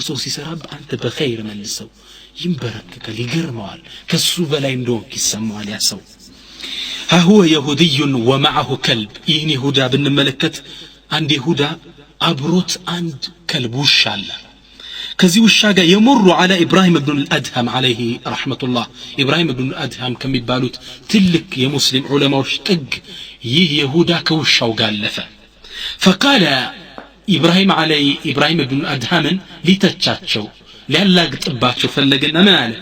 ሰው ሲሰራብ አንተ በኸይር መልሰው ይንበረከካል ይገርመዋል ከሱ በላይ እንደሆንክ ይሰማዋል ያ ሰው ها هو يهودي ومعه كلب ይህን ይሁዳ ብንመለከት አንድ ይሁዳ አብሮት አንድ كلب ውሻ አለ ከዚህ ውሻ ጋር يمر على ابراهيم بن الادهم عليه رحمه الله ابراهيم بن الادهم ከሚባሉት ትልቅ የሙስሊም ዑለማዎች ጥግ ይህ ይሁዳ ከውሻው ጋር አለፈ فقال ابراهيم بن الادهم ሊተቻቸው ሊያላግጥባቸው ፈለገና ምን አለ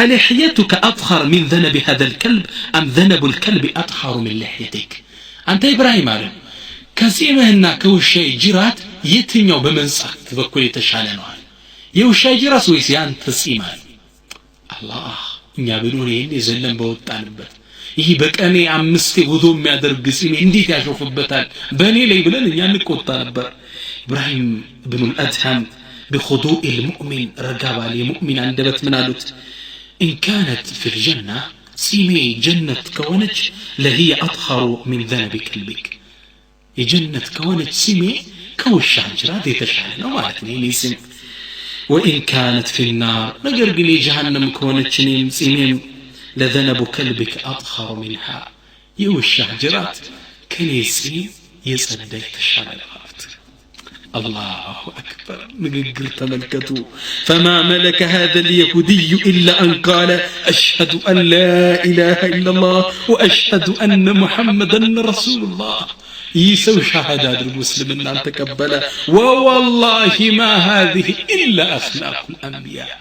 አልህየቱከ አጥኸር من ذنب هذا الكلب ام ذنب الكلب اطهر من لحيتك አንተ ኢብራሂም አለ ከጺምህና ከውሻዬ ጅራት የትኛው በመንጻት በኩል የተሻለ ነው አለ የውሻዬ ጅራት ወይስ ያንተ ጺም አለ አላህ እኛ ብሎን ይሄን የዘለም በወጣንበት ይሄ በቀኔ 5 ውዶ የሚያደርግ ጺም እንዴት ያሾፍበታል በእኔ ላይ ብለን እኛ እንቆጣ ነበር ኢብራሂም ብኑ الادهم بخضوع المؤمن رغبا المؤمن عندبت منالوت ان كانت في الجنه سيمي جنه كونج لهي اطهر من ذنب كلبك جنه كونج سيمي كوش حجرات يتشعل ومالتني ليسم وان كانت في النار نجرق لي جهنم كونج سيمي لذنب كلبك اطهر منها يوش حجرات كنيسي يصدق تشعل الله أكبر نقل تملكته فما ملك هذا اليهودي إلا أن قال أشهد أن لا إله إلا الله وأشهد أن محمدا رسول الله يسو شهادة المسلمين أن تقبل ووالله ما هذه إلا أخلاق الأنبياء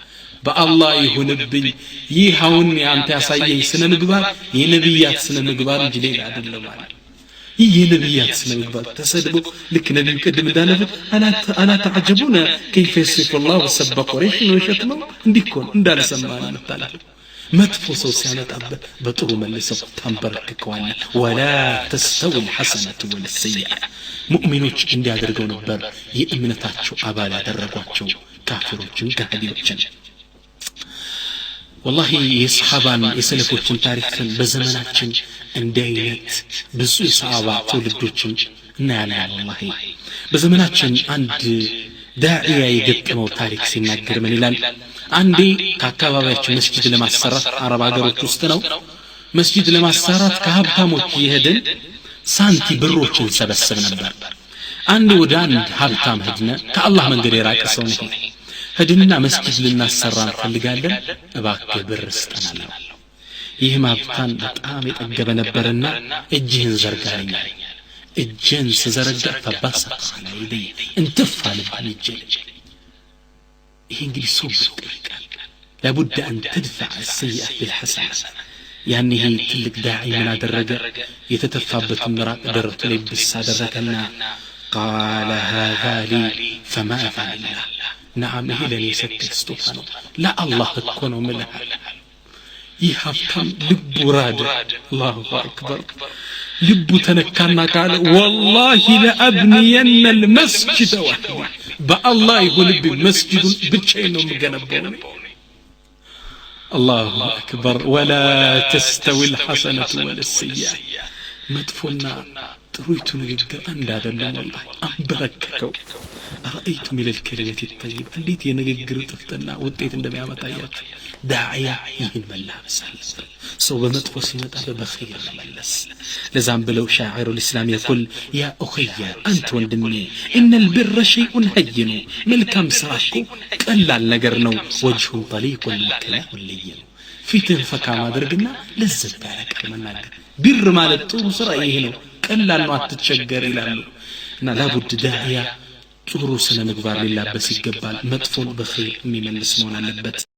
بالله يهنبني يهوني أنت أصيي سنة نقبار ينبيات سنة نقبار جليل عدل الله ينبيات سنبات تسدبوا لك نبي يقدم دانه الا تعجبون كيف يصف الله وسب قريش وشتموا عندكم اندال سمعنا نتعالى ما تفوسوا سيانتاب بطرو ملسوا تنبرككوانا ولا تستوي الحسنة ولا السيئة مؤمنوች እንዲያደርገው ነበር የእምነታቸው አባል ያደረጓቸው ካፊሮችን ከሃዲዎችን والله የሰሃባን የሰለፎችን ታሪክ በዘመናችን እንደይነት ብዙ ሰሃባ ትውልዶችን እናያለን والله በዘመናችን አንድ ዳዒያ የገጠመው ታሪክ ሲናገር ምን ይላል አንዴ ከአካባቢያችን መስጂድ ለማሰራት አረብ ሀገሮች ውስጥ ነው መስጂድ ለማሰራት ከሀብታሞች ይሄድን ሳንቲ ብሮችን ሰበስብ ነበር አንድ ወደ አንድ ሀብታም ሄድነ ከአላህ መንገድ የራቀ ሰው ነው ሄድንና መስጂድ ልናሰራ እንፈልጋለን እባክህ ብር ስጠናለሁ ይህ ሀብታም በጣም የጠገበ ነበርና እጅህን ዘርጋልኝ እጅን ስዘረጋ ፈባሰቀ على انتف على እጄ ይሄ እንግዲህ ሶብር ይጠይቃል لابد ان تدفع السيئة بالحسنة يعني هي ትልቅ ዳዒ ምን አደረገ የተተፋበት ምራቅ ደረቱ ላይ ብስ አደረገና قال هذا لي فما فعل نعم هي لن يسكت استوفانه لا الله تكونه ملها يحفم لب راد الله أكبر لب تنكرنا قال والله لأبنين المسجد وحده بالله يقول لب مسجد بتشينه مجنبون الله أكبر ولا تستوي الحسنة ولا السيئة مدفونا ترويتو نجد أن لا دلنا والله أمبرككو أرأيتم إلى الكلمة الطيبة التي ينجر تفتنا وديت عندما يعمل داعية يهن ملابس صوب مدفوس يمتع بخير ملس لزعم بلو شاعر الإسلام يقول يا أخي أنت وندمني إن البر شيء هين ملكم سراكو كلا النجرنو وجه طليق والكلام اللين في تنفكا ما درقنا لزت بالك المناجر بر مال الطور سرائيه كلا ما تتشجر إلى له لابد داعية ጥሩ ስነ ምግባር ሊላበስ ይገባል መጥፎን በኸይር የሚመልስ መሆን አለበት